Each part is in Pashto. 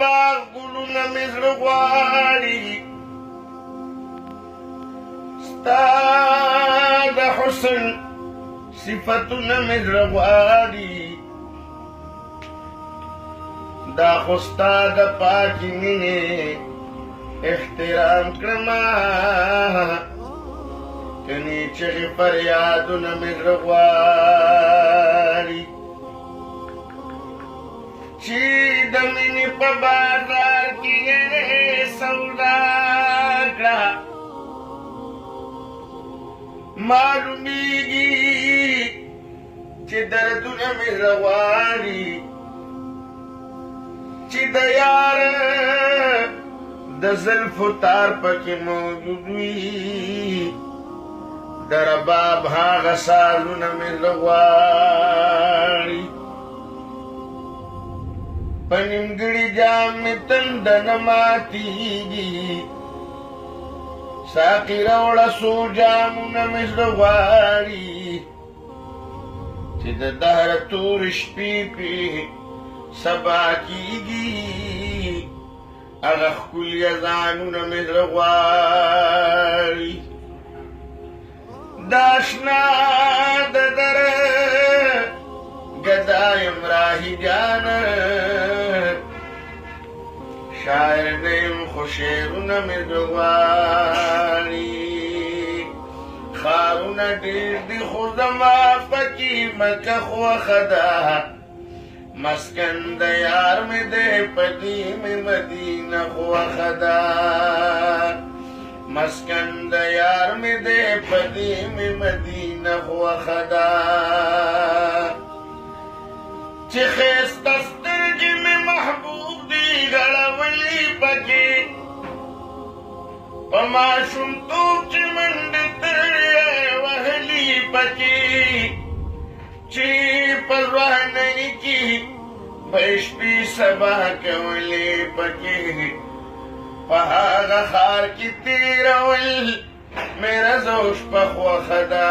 باغ ګلونه مې زړه غواړي ستا د حسن صفتونه مې زړه غواړي دا خو ستا د پاکې مینې احترام کړمه کني چغې فریادونه مې زړه غواړي چې د مینې په بازار کې یې سودا کړه معلومیږي چې دردونه مې زړه غواړي چې د یار د زلفو تار پکې موجود وي د رباب هغه سازونه مې زړه غواړي په نیمګړي جام مې تنده نه ماتېږي ساقي راوړه څو جامونه مې زړه غواړي چې د دهر تورې شپې پې سبا کېږي هغه ښکلي اذانونه مې زړه غواړي دا اشنا د دره ګدا یم راهي جانه شاعر نه یم خو شعرونه مې زړه غواړي ښارونه ډېر دي خو زما پکې مکه خوښه ده مسکن د یار مې دی په دې مې مدینه خوښه ده مسکن د یار مې دی په دې مې مدینه خوښه ده چې ښایسته سترګې مې محبوب دي غړولي پکې په ماشومتوب چې منډې تړې وهلي پکې چې په ځوانۍ کې به شپې سبا کولې پکې په هغه ښار کې تېرول مې ورځ او شپه خوښه ده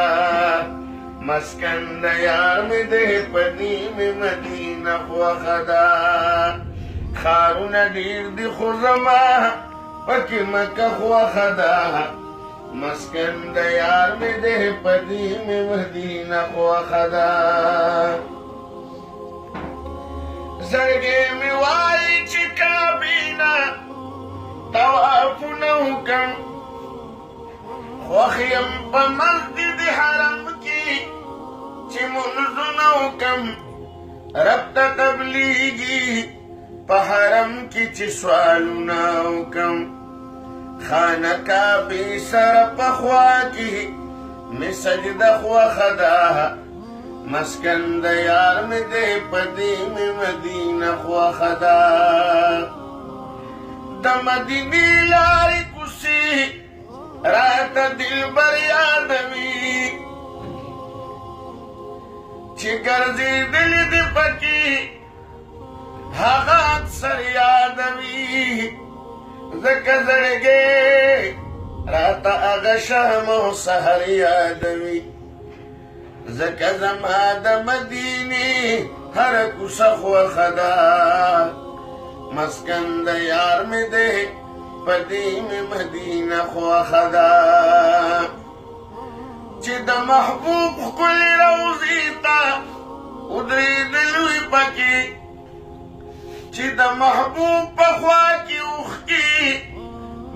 مسکن د یار مې دی په دې مې مدینه خوښه ده ښارونه ډېر دي خو زما پکې مکه خوښه ده مسکن د یار مې دی په دې مې مدینه خوښه ده زړګی مې وایي چې کعبې نه طوافونه وکړم خوښ یم په مسجد حرم کې چې مونځونه وکړم رب ته قبلیږي په حرم کې چې سوالونه وکړم خانه کعبې سره په خوا کې مې سجده خوښه ده مسکن د یار مې دی په دې مې مدینه خوښه ده د مدینې لارې کوڅې راته دلبر یادوي چې ګرځېدلې دې پکې هغه اکثر یادوي ځکه زړګی راته هغه شام او سحر یادوي ځکه زما د مدینې هره کوڅه خوښه ده مسکن د یار مې دی په دې مې مدینه خوښه ده چې د محبوب ښکلې روضې ته ودرېدلوی پکې چې د محبوب په خوا کې اوښکې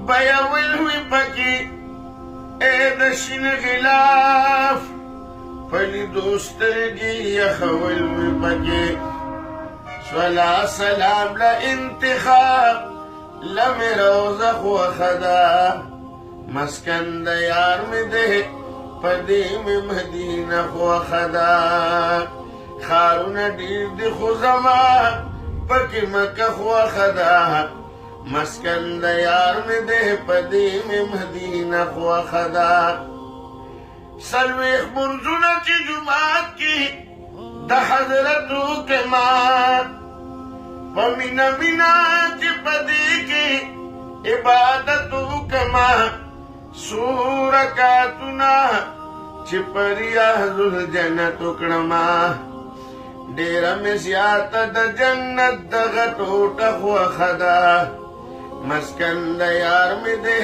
بیول وي پکې ای د شین غلاف په لیدو سترګې یخول وي پکې صلا سلام له انتخاب لمې روضه خوښه ده مسکن د یار مې دی په دې مې مدینه خوښه ده ښارونه ډېر دي خو زما پکې مکه خوښه ده مسکن د یار مې دی په دې مې مدینه خوښه ده څلوېښت منځونه چې جومات کې د حضرت وکړمه په مینه مینه چې په دې کې عبادت وکړمه څو رکعتونه چې په ریاض الجنت وکړمه डेरा में ज्यादा द जन्नत दगा टोटा हुआ खदा मस्कन द यार में दे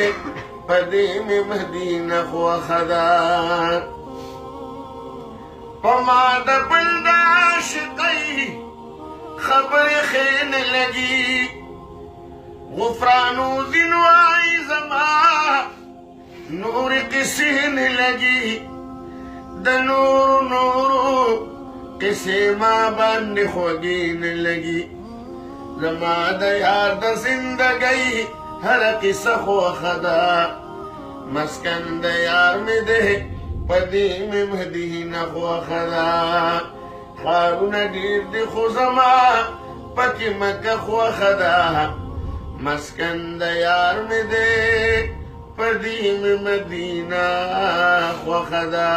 पदे में मदीना हुआ खदा पमा द बलदाश कई खबर खेन लगी गुफरानो जिनवाई जमा नूर किसीन लगी द नूर नूरू किसे माँ बंद खोगीन लगी जमा दया द जिंदगी हर किसा खो खदा मस्कन दयार में दे पदी में मदीना खो खदा खारून दीर दी खुजमा पकी मक्का खो खदा मस्कन दयार में दे पदी में मदीना खो खदा